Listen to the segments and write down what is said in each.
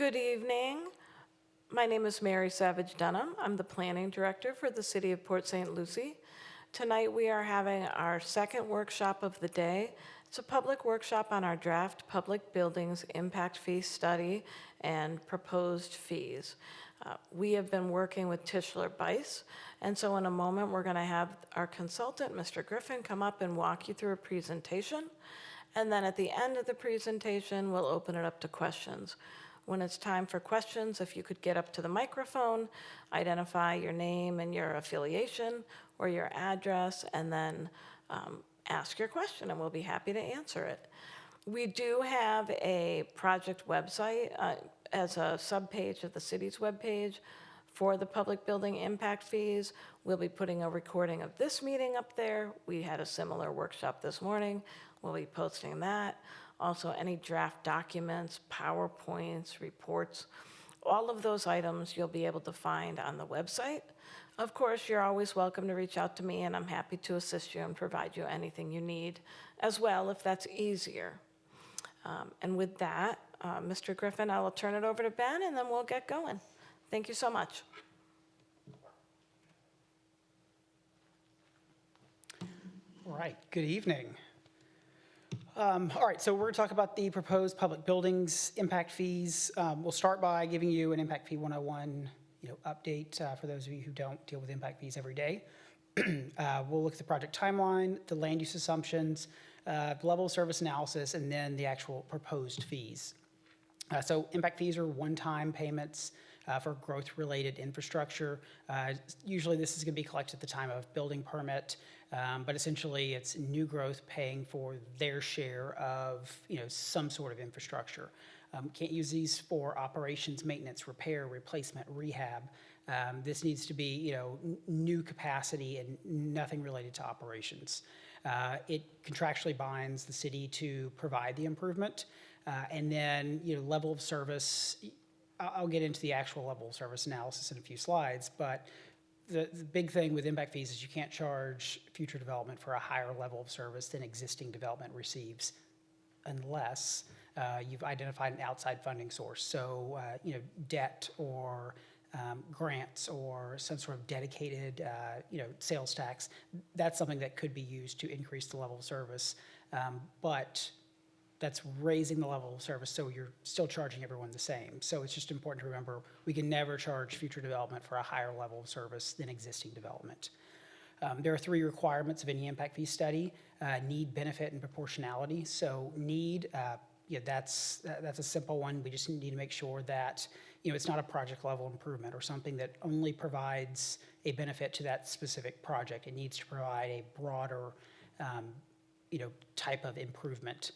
Good evening. My name is Mary Savage Dunham. I'm the Planning Director for the City of Port St. Lucie. Tonight we are having our second workshop of the day. It's a public workshop on our draft public buildings impact fee study and proposed fees. We have been working with Tischler Bice, and so in a moment we're going to have our consultant, Mr. Griffin, come up and walk you through a presentation. And then at the end of the presentation, we'll open it up to questions. When it's time for questions, if you could get up to the microphone, identify your name and your affiliation or your address, and then ask your question, and we'll be happy to answer it. We do have a project website as a subpage of the city's webpage for the public building impact fees. We'll be putting a recording of this meeting up there. We had a similar workshop this morning. We'll be posting that. Also, any draft documents, PowerPoints, reports, all of those items you'll be able to find on the website. Of course, you're always welcome to reach out to me, and I'm happy to assist you and provide you anything you need as well, if that's easier. And with that, Mr. Griffin, I will turn it over to Ben, and then we'll get going. Thank you so much. All right, good evening. All right, so we're going to talk about the proposed public buildings impact fees. We'll start by giving you an Impact Fee 101 update for those of you who don't deal with impact fees every day. We'll look at the project timeline, the land use assumptions, the level of service analysis, and then the actual proposed fees. So impact fees are one-time payments for growth-related infrastructure. Usually this is going to be collected at the time of building permit, but essentially it's new growth paying for their share of some sort of infrastructure. Can't use these for operations, maintenance, repair, replacement, rehab. This needs to be new capacity and nothing related to operations. It contractually binds the city to provide the improvement, and then level of service. I'll get into the actual level of service analysis in a few slides, but the big thing with impact fees is you can't charge future development for a higher level of service than existing development receives unless you've identified an outside funding source. So, debt or grants or some sort of dedicated, sales tax. That's something that could be used to increase the level of service, but that's raising the level of service, so you're still charging everyone the same. So it's just important to remember we can never charge future development for a higher level of service than existing development. There are three requirements of any impact fee study: need, benefit, and proportionality. So need, that's a simple one. We just need to make sure that it's not a project level improvement or something that only provides a benefit to that specific project. It needs to provide a broader type of improvement.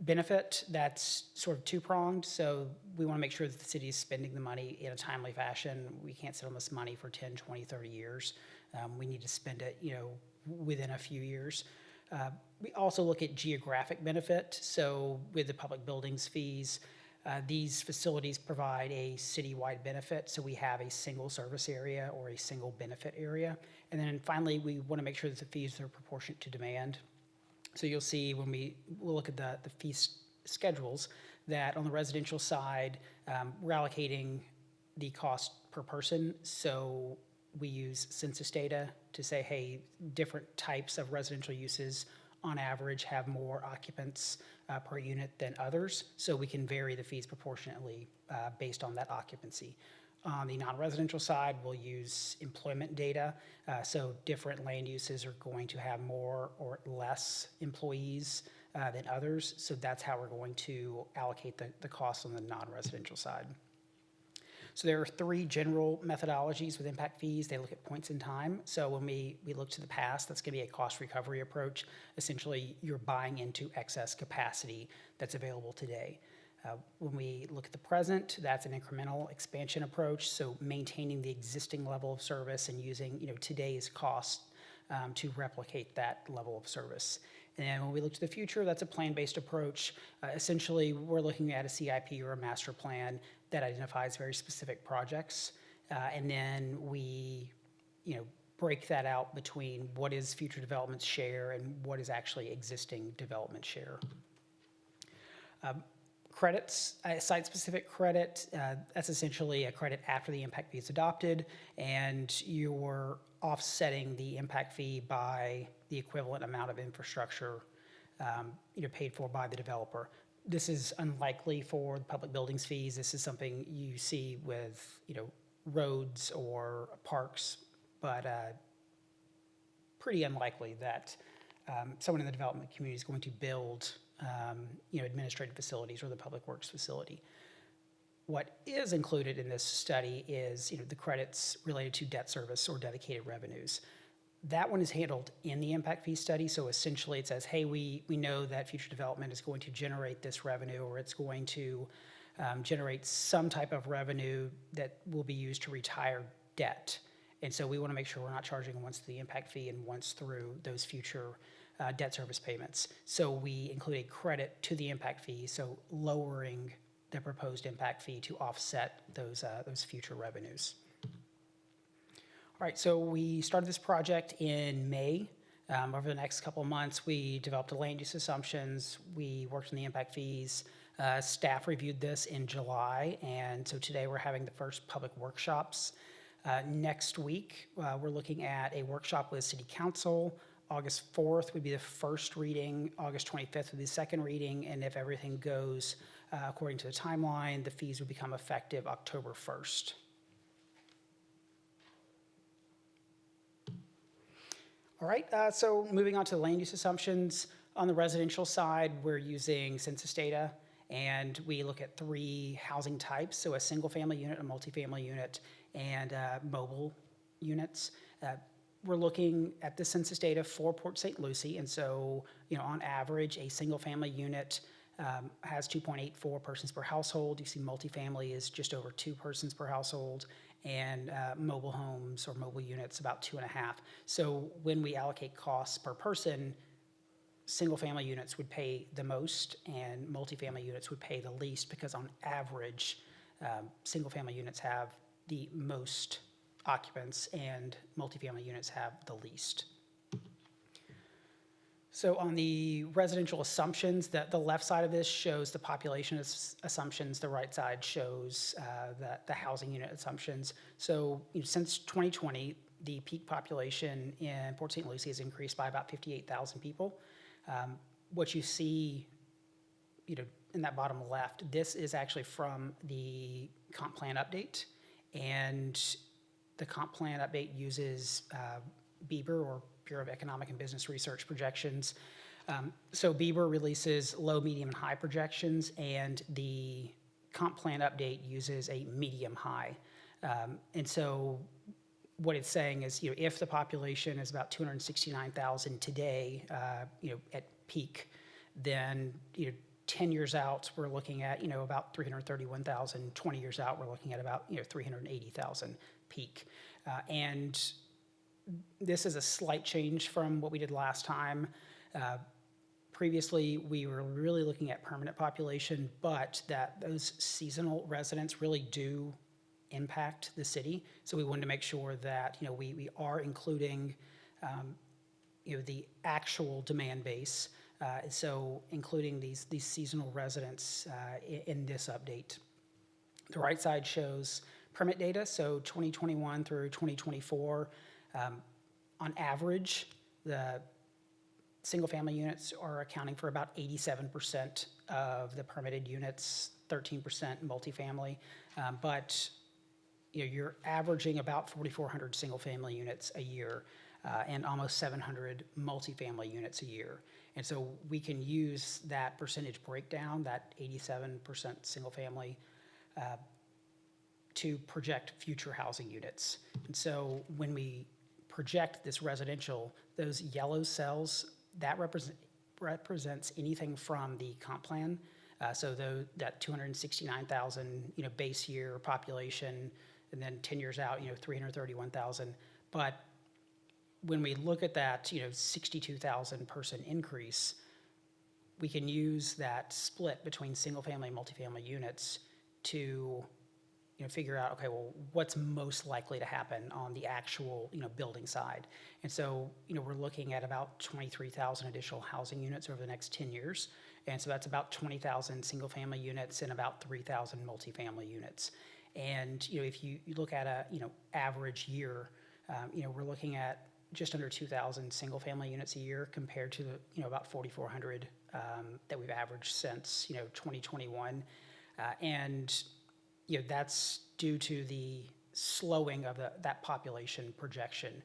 Benefit, that's sort of two-pronged, so we want to make sure that the city is spending the money in a timely fashion. We can't sit on this money for 10, 20, 30 years. We need to spend it, within a few years. We also look at geographic benefit. So with the public buildings fees, these facilities provide a citywide benefit, so we have a single service area or a single benefit area. And then finally, we want to make sure that the fees are proportionate to demand. So you'll see when we'll look at the fee schedules that on the residential side, we're allocating the cost per person. So we use census data to say, hey, different types of residential uses on average have more occupants per unit than others. So we can vary the fees proportionately based on that occupancy. On the non-residential side, we'll use employment data. So different land uses are going to have more or less employees than others. So that's how we're going to allocate the costs on the non-residential side. So there are three general methodologies with impact fees. They look at points in time. So when we look to the past, that's going to be a cost recovery approach. Essentially, you're buying into excess capacity that's available today. When we look at the present, that's an incremental expansion approach, so maintaining the existing level of service and using today's cost to replicate that level of service. And then when we look to the future, that's a plan-based approach. Essentially, we're looking at a CIP or a master plan that identifies very specific projects, and then we break that out between what is future development share and what is actually existing development share. credits, a site-specific credit, that's essentially a credit after the impact fee is adopted, and you're offsetting the impact fee by the equivalent amount of infrastructure paid for by the developer. This is unlikely for the public buildings fees. This is something you see with, roads or parks, but pretty unlikely that someone in the development community is going to build, administrative facilities or the public works facility. What is included in this study is, the credits related to debt service or dedicated revenues. That one is handled in the impact fee study. So essentially it says, hey, we know that future development is going to generate this revenue, or it's going to generate some type of revenue that will be used to retire debt. And so we want to make sure we're not charging once the impact fee and once through those future debt service payments. So we include a credit to the impact fee, so lowering the proposed impact fee to offset those future revenues. All right, so we started this project in May. Over the next couple of months, we developed the land use assumptions. We worked on the impact fees. Staff reviewed this in July, and so today we're having the first public workshops. Next week, we're looking at a workshop with City Council. August 4th would be the first reading. August 25th would be the second reading, and if everything goes according to the timeline, the fees would become effective October 1st. All right, so moving on to the land use assumptions. On the residential side, we're using census data, and we look at 3 housing types, so a single-family unit, a multifamily unit, and mobile units. We're looking at the census data for Port St. Lucie, and so, on average, a single-family unit has 2.84 persons per household. You see multifamily is just over 2 persons per household, and mobile homes or mobile units about 2.5. So when we allocate costs per person, single-family units would pay the most and multifamily units would pay the least, because on average, single-family units have the most occupants and multifamily units have the least. So on the residential assumptions, the left side of this shows the population assumptions. The right side shows the housing unit assumptions. So since 2020, the peak population in Port St. Lucie has increased by about 58,000 people. What you see, in that bottom left, this is actually from the comp plan update, and the comp plan update uses BEBR, or Bureau of Economic and Business Research projections. So BEBR releases low, medium, and high projections, and the comp plan update uses a medium high. And so what it's saying is, if the population is about 269,000 today, at peak, then 10 years out, we're looking at about 331,000. 20 years out, we're looking at about 380,000 peak. And this is a slight change from what we did last time. Previously, we were really looking at permanent population, but that those seasonal residents really do impact the city. So we wanted to make sure that we are including the actual demand base. So including these seasonal residents in this update. The right side shows permit data, so 2021 through 2024. On average, the single-family units are accounting for about 87% of the permitted units, 13% multifamily, but you're averaging about 4,400 single-family units a year and almost 700 multifamily units a year. And so we can use that percentage breakdown, that 87% single-family, to project future housing units. And so when we project this residential, those yellow cells, that represents anything from the comp plan. So that 269,000, base year population, and then 10 years out, 331,000. But when we look at that, 62,000 person increase, we can use that split between single family and multifamily units to figure out, okay, well, what's most likely to happen on the actual, building side. And so, we're looking at about 23,000 additional housing units over the next 10 years. And so that's about 20,000 single-family units and about 3,000 multifamily units. And, if you look at a, average year, we're looking at just under 2,000 single-family units a year compared to the, about 4,400 that we've averaged since, 2021. And that's due to the slowing of that population projection.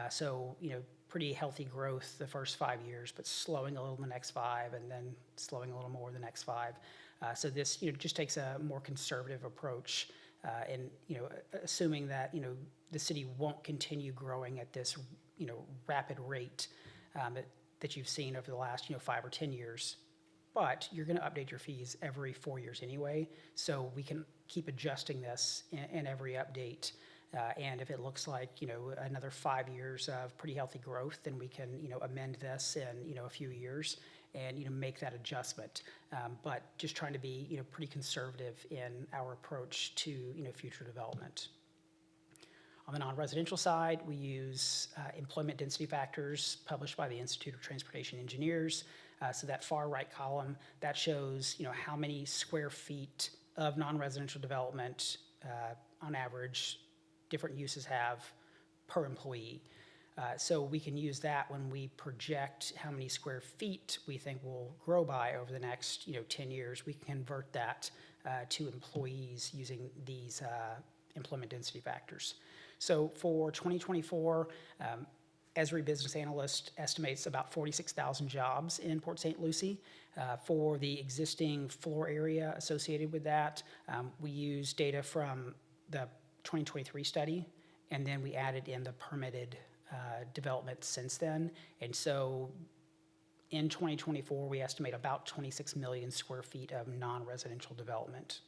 So, pretty healthy growth the first 5 years, but slowing a little in the next 5, and then slowing a little more the next 5. So this, just takes a more conservative approach, and assuming that the city won't continue growing at this rapid rate that you've seen over the last 5 or 10 years. But you're going to update your fees every 4 years anyway, so we can keep adjusting this in every update. And if it looks like another 5 years of pretty healthy growth, then we can amend this in a few years and make that adjustment. But just trying to be pretty conservative in our approach to future development. On the non-residential side, we use employment density factors published by the Institute of Transportation Engineers. So that far right column, that shows how many square feet of non-residential development on average different uses have per employee. So we can use that when we project how many square feet we think will grow by over the next 10 years. We can convert that to employees using these employment density factors. So for 2024, Esri Business Analyst estimates about 46,000 jobs in Port St. Lucie. For the existing floor area associated with that, we use data from the 2023 study, and then we added in the permitted development since then. And so in 2024, we estimate about 26 million square feet of non-residential development.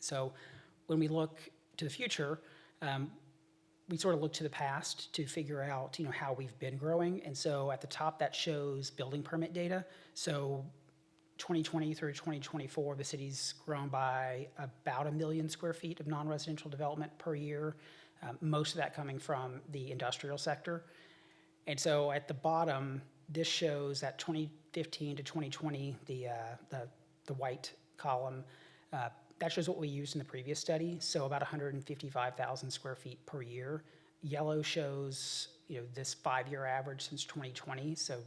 So when we look to the future, we sort of look to the past to figure out, how we've been growing. And so at the top, that shows building permit data. So 2020 through 2024, the city's grown by about 1 million square feet of non-residential development per year, most of that coming from the industrial sector. And so at the bottom, this shows that 2015 to 2020, the white column, that shows what we used in the previous study, so about 155,000 square feet per year. Yellow shows, this 5-year average since 2020, so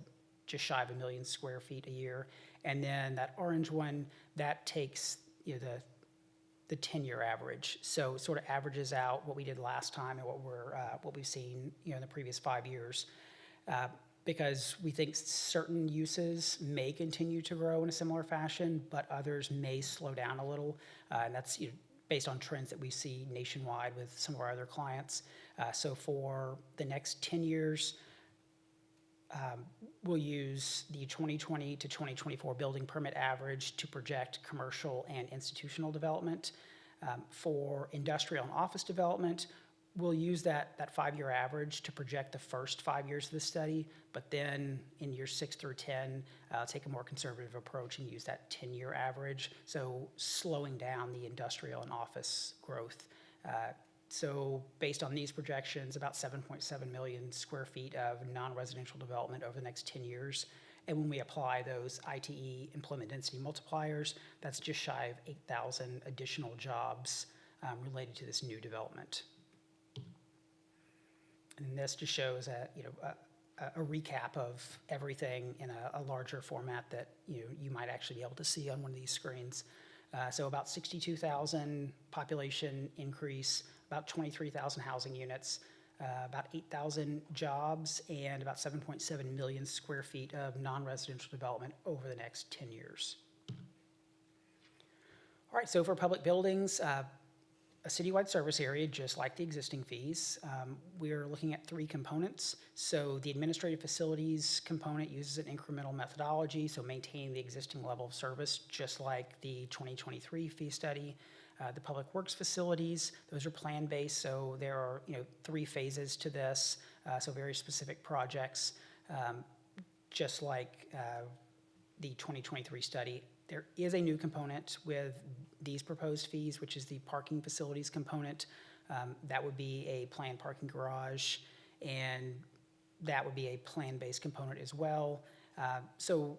just shy of 1 million square feet a year. And then that orange one, that takes the 10-year average. So it sort of averages out what we did last time and what we've seen in the previous 5 years. Because we think certain uses may continue to grow in a similar fashion, but others may slow down a little. And that's based on trends that we see nationwide with some of our other clients. So for the next 10 years, we'll use the 2020 to 2024 building permit average to project commercial and institutional development. For industrial and office development, we'll use that 5-year average to project the first 5 years of the study, but then in years 6 through 10, take a more conservative approach and use that 10-year average, so slowing down the industrial and office growth. So based on these projections, about 7.7 million square feet of non-residential development over the next 10 years. And when we apply those ITE employment density multipliers, that's just shy of 8,000 additional jobs related to this new development. And this just shows a recap of everything in a larger format that you might actually be able to see on one of these screens. So about 62,000 population increase, about 23,000 housing units, about 8,000 jobs, and about 7.7 million square feet of non-residential development over the next 10 years. All right, so for public buildings, a citywide service area, just like the existing fees. We're looking at 3 components. So the administrative facilities component uses an incremental methodology, so maintain the existing level of service, just like the 2023 fee study. The public works facilities, those are plan-based, so there are 3 phases to this, so very specific projects, just like the 2023 study. There is a new component with these proposed fees, which is the parking facilities component. That would be a planned parking garage, and that would be a plan-based component as well. So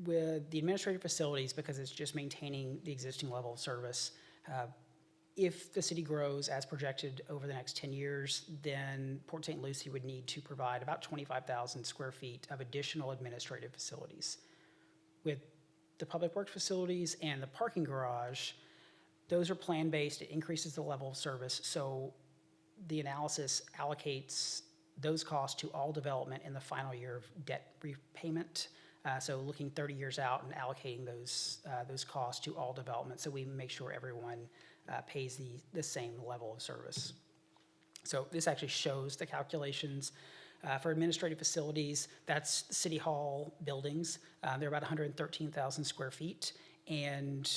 with the administrative facilities, because it's just maintaining the existing level of service, if the city grows as projected over the next 10 years, then Port St. Lucie would need to provide about 25,000 square feet of additional administrative facilities. With the public works facilities and the parking garage, those are plan-based. It increases the level of service. So the analysis allocates those costs to all development in the final year of debt repayment. So looking 30 years out and allocating those costs to all development, so we make sure everyone pays the same level of service. So this actually shows the calculations for administrative facilities. That's City Hall buildings. They're about 113,000 square feet, and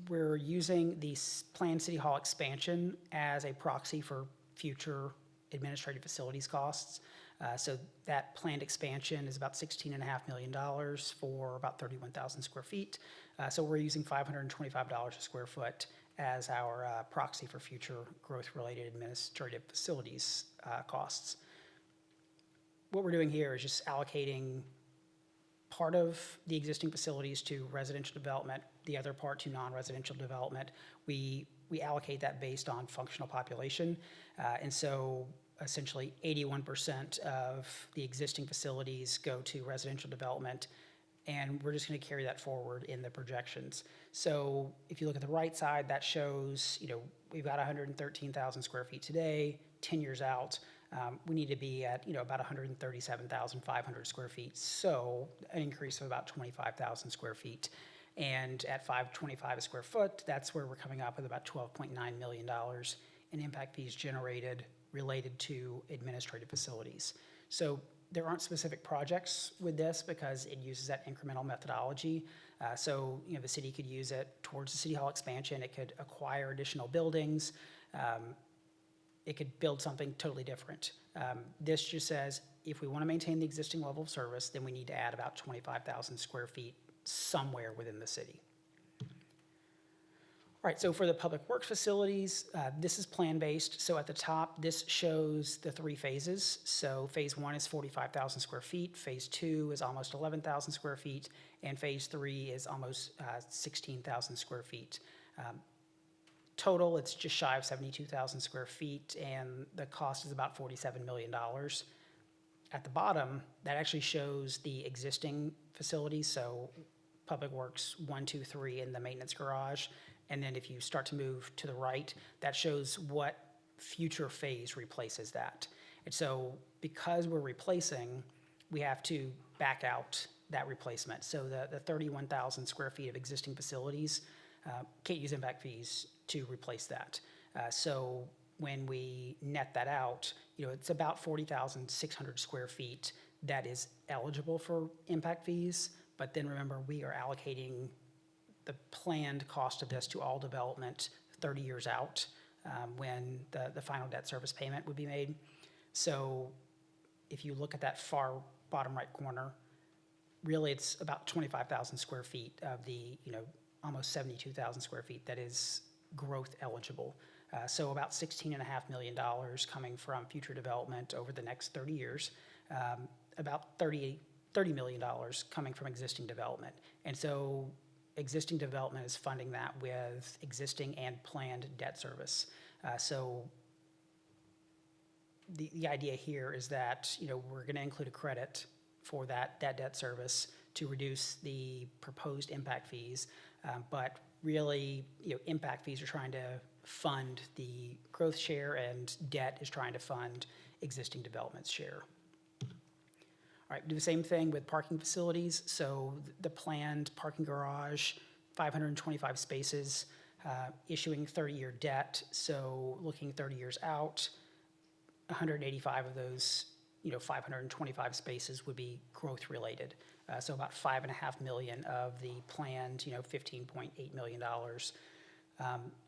we're using the planned City Hall expansion as a proxy for future administrative facilities costs. So that planned expansion is about $16.5 million for about 31,000 square feet. So we're using $525 a square foot as our proxy for future growth-related administrative facilities costs. What we're doing here is just allocating part of the existing facilities to residential development, the other part to non-residential development. We allocate that based on functional population. And so essentially 81% of the existing facilities go to residential development, and we're just going to carry that forward in the projections. So if you look at the right side, that shows, we've got 113,000 square feet today. 10 years out, we need to be at, about 137,500 square feet. So an increase of about 25,000 square feet. And at $525 a square foot, that's where we're coming up with about $12.9 million in impact fees generated related to administrative facilities. So there aren't specific projects with this because it uses that incremental methodology. So the city could use it towards the City Hall expansion. It could acquire additional buildings. It could build something totally different. This just says if we want to maintain the existing level of service, then we need to add about 25,000 square feet somewhere within the city. All right, so for the public works facilities, this is plan-based. So at the top, this shows the 3 phases. So phase 1 is 45,000 square feet, phase 2 is almost 11,000 square feet, and phase 3 is almost 16,000 square feet. Total, it's just shy of 72,000 square feet, and the cost is about $47 million. At the bottom, that actually shows the existing facilities, so Public Works 1, 2, 3, and the maintenance garage. And then if you start to move to the right, that shows what future phase replaces that. And so because we're replacing, we have to back out that replacement. So the 31,000 square feet of existing facilities can't use impact fees to replace that. So when we net that out, it's about 40,600 square feet that is eligible for impact fees. But then remember, we are allocating the planned cost of this to all development 30 years out when the final debt service payment would be made. So if you look at that far bottom right corner, really it's about 25,000 square feet of the almost 72,000 square feet that is growth eligible. So about $16.5 million coming from future development over the next 30 years, about $30 million coming from existing development. And so existing development is funding that with existing and planned debt service. So the idea here is that we're going to include a credit for that debt service to reduce the proposed impact fees, but really impact fees are trying to fund the growth share, and debt is trying to fund existing development's share. All right, do the same thing with parking facilities. So the planned parking garage, 525 spaces, issuing 30-year debt. So looking 30 years out, 185 of those, 525 spaces would be growth related. So about $5.5 million of the planned, $15.8 million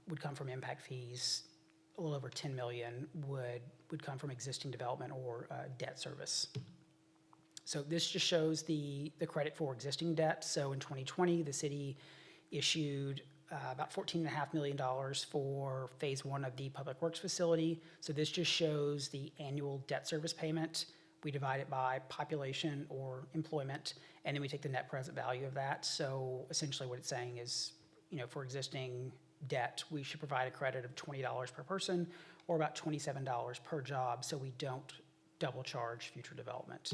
would come from impact fees. A little over $10 million would come from existing development or debt service. So this just shows the credit for existing debt. So in 2020, the city issued about $14.5 million for phase one of the Public Works facility. So this just shows the annual debt service payment. We divide it by population or employment, and then we take the net present value of that. So essentially what it's saying is, for existing debt, we should provide a credit of $20 per person or about $27 per job, so we don't double charge future development.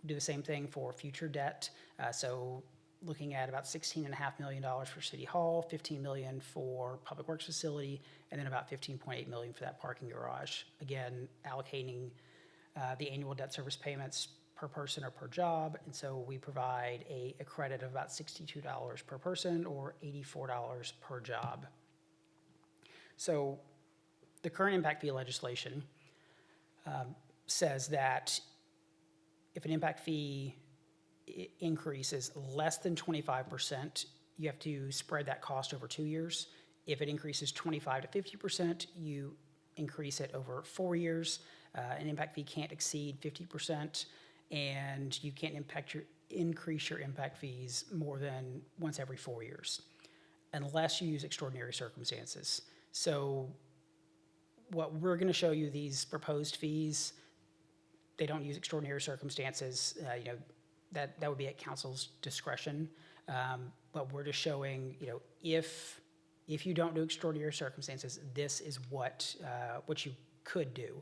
Do the same thing for future debt. So looking at about $16.5 million for City Hall, $15 million for Public Works facility, and then about $15.8 million for that parking garage. Again, allocating the annual debt service payments per person or per job, and so we provide a credit of about $62 per person or $84 per job. So the current impact fee legislation says that if an impact fee increase is less than 25%, you have to spread that cost over 2 years. If it increases 25 to 50%, you increase it over 4 years. An impact fee can't exceed 50%, and you can't increase your impact fees more than once every 4 years, unless you use extraordinary circumstances. So what we're going to show you, these proposed fees, they don't use extraordinary circumstances. That would be at council's discretion. But we're just showing, if you don't do extraordinary circumstances, this is what you could do.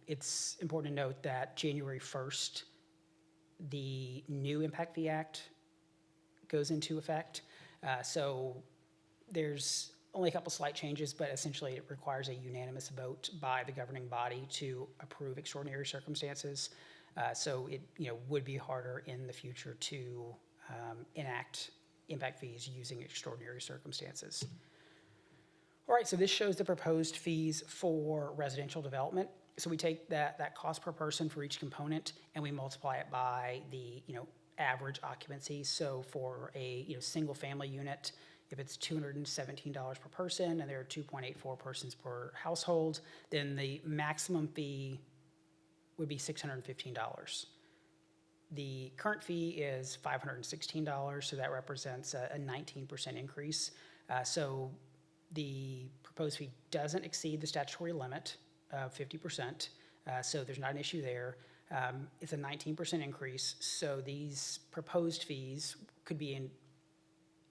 It's important to note that January 1st, the new Impact Fee Act goes into effect. So there's only a couple slight changes, but essentially it requires a unanimous vote by the governing body to approve extraordinary circumstances. So it would be harder in the future to enact impact fees using extraordinary circumstances. All right, so this shows the proposed fees for residential development. So we take that cost per person for each component and we multiply it by the average occupancy. So for a single family unit, if it's $217 per person and there are 2.84 persons per household, then the maximum fee would be $615. The current fee is $516, so that represents a 19% increase. So the proposed fee doesn't exceed the statutory limit of 50%, so there's not an issue there. It's a 19% increase, so these proposed fees could be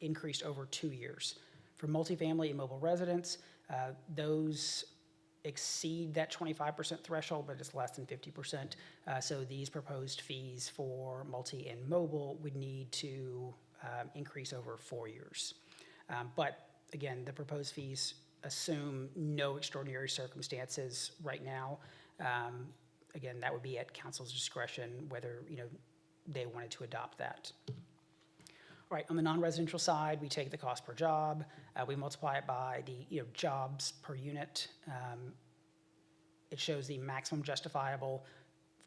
increased over 2 years. For multifamily and mobile residents, those exceed that 25% threshold, but it's less than 50%. So these proposed fees for multi and mobile would need to increase over 4 years. But again, the proposed fees assume no extraordinary circumstances right now. Again, that would be at council's discretion whether they wanted to adopt that. All right, on the non-residential side, we take the cost per job, we multiply it by the jobs per unit. It shows the maximum justifiable.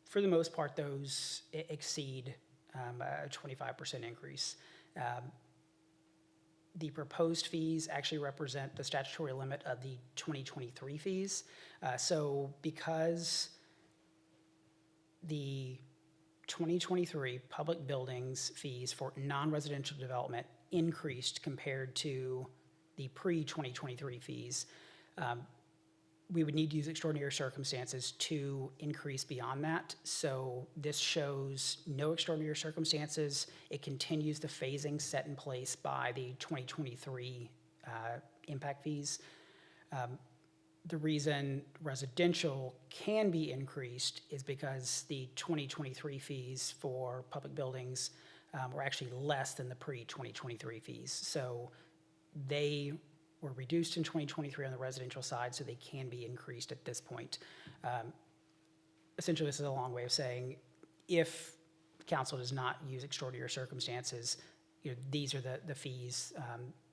For the most part, those exceed a 25% increase. The proposed fees actually represent the statutory limit of the 2023 fees. So because the 2023 public buildings fees for non-residential development increased compared to the pre-2023 fees, we would need to use extraordinary circumstances to increase beyond that. So this shows no extraordinary circumstances. It continues the phasing set in place by the 2023 impact fees. The reason residential can be increased is because the 2023 fees for public buildings were actually less than the pre-2023 fees. So they were reduced in 2023 on the residential side, so they can be increased at this point. Essentially, this is a long way of saying if council does not use extraordinary circumstances, these are the fees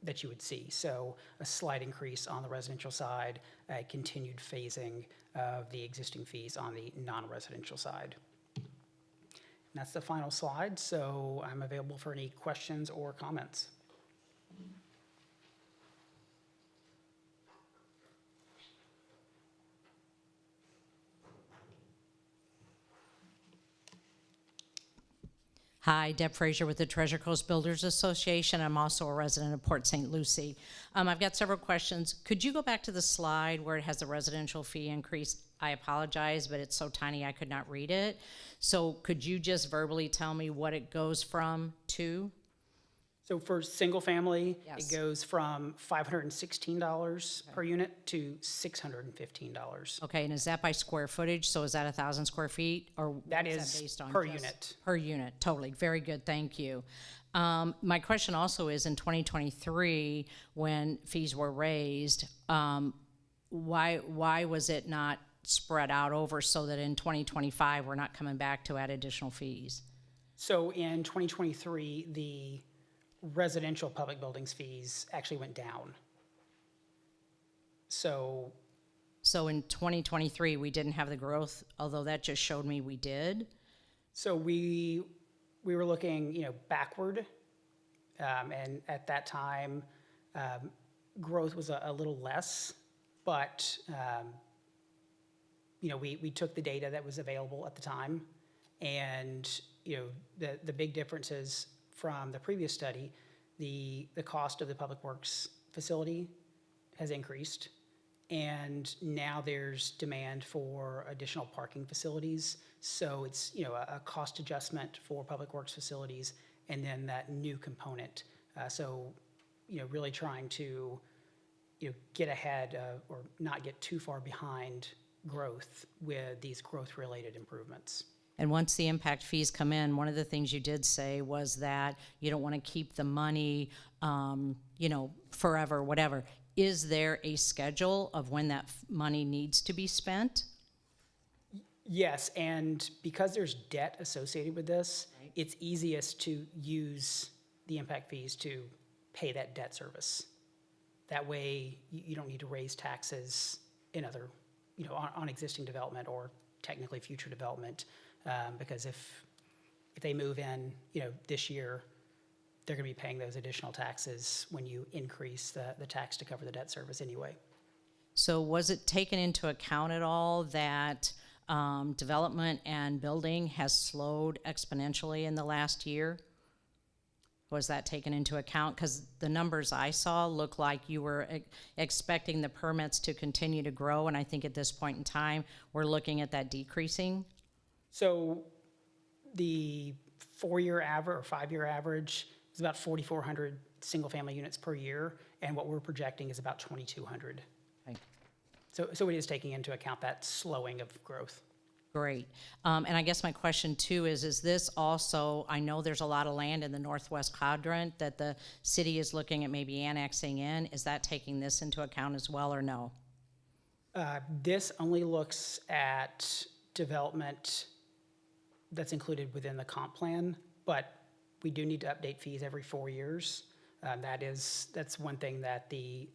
that you would see. So a slight increase on the residential side, a continued phasing of the existing fees on the non-residential side. And that's the final slide, so I'm available for any questions or comments. Hi, Deb Frazier with the Treasure Coast Builders Association. I'm also a resident of Port St. Lucie. I've got several questions. Could you go back to the slide where it has the residential fee increase? I apologize, but it's so tiny I could not read it. So could you just verbally tell me what it goes from to? So for single family, Yes. it goes from $516 per unit to $615. Okay, and is that by square footage? So is that 1,000 square feet, or That what is based on? per Just unit. Per unit, totally. Very good, thank you. My question also is, in 2023, when fees were raised, why was it not spread out over so that in 2025, we're not coming back to add additional fees? So in 2023, the residential public buildings fees actually went down. So So in 2023, we didn't have the growth, although that just showed me we did. we were looking, backward, and at that time, growth was a little less, but we took the data that was available at the time, and the big differences from the previous study, the cost of the public works facility has increased, and now there's demand for additional parking facilities. So it's, a cost adjustment for public works facilities, and then that new component. Really trying to, get ahead or not get too far behind growth with these growth-related improvements. And once the impact fees come in, one of the things you did say was that you don't want to keep the money, forever, whatever. Is there a schedule of when that money needs to be spent? Yes, and because there's debt associated with this, it's easiest to use the impact fees to pay that debt service. That way, you don't need to raise taxes in other, on existing development or technically future development, because if they move in, this year, they're going to be paying those additional taxes when you increase the tax to cover the debt service anyway. So was it taken into account at all that development and building has slowed exponentially in the last year? Was that taken into account? Because the numbers I saw look like you were expecting the permits to continue to grow, and I think at this point in time, we're looking at that decreasing. So the 4-year average or 5-year average is about 4,400 single-family units per year, and what we're projecting is about 2,200. Okay. So it is taking into account that slowing of growth. Great. And I guess my question too is this also, I know there's a lot of land in the northwest quadrant that the city is looking at maybe annexing in. Is that taking this into account as well, or no? This only looks at development that's included within the comp plan, but we do need to update fees every 4 years. That's one thing that the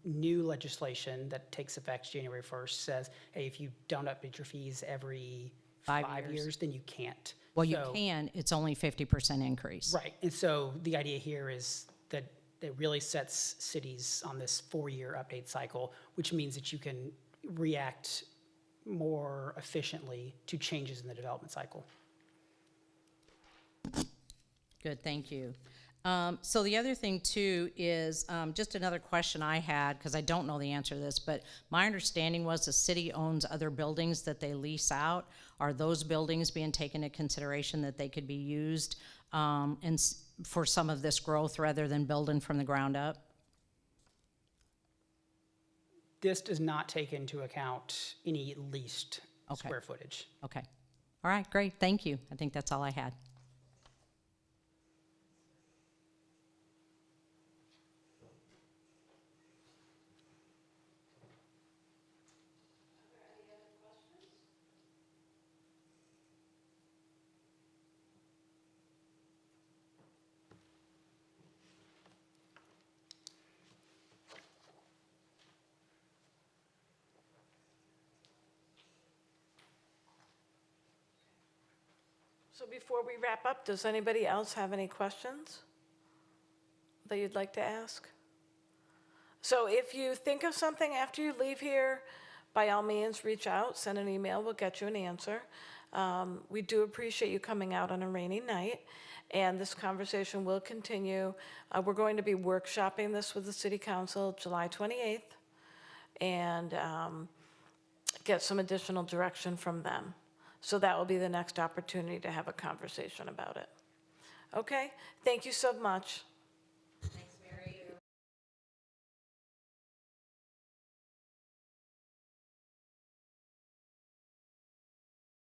new legislation that takes effect January 1st says, hey, if you don't update your fees every 5 years, then you can't. Well, you can, it's only 50% increase. Right, and so the idea here is that it really sets cities on this 4-year update cycle, which means that you can react more efficiently to changes in the development cycle. Good, thank you. So the other thing too is just another question I had, because I don't know the answer to this, but my understanding was the city owns other buildings that they lease out. Are those buildings being taken into consideration that they could be used for some of this growth rather than building from the ground up? This does not take into account any leased Okay. square footage. Okay. All right, great, thank you. I think that's all I had. So before we wrap up, does anybody else have any questions that you'd like to ask? So if you think of something after you leave here, by all means, reach out, send an email, we'll get you an answer. We do appreciate you coming out on a rainy night, and this conversation will continue. We're going to be workshopping this with the City Council July 28th, and get some additional direction from them. So that will be the next opportunity to have a conversation about it. Okay, thank you so much.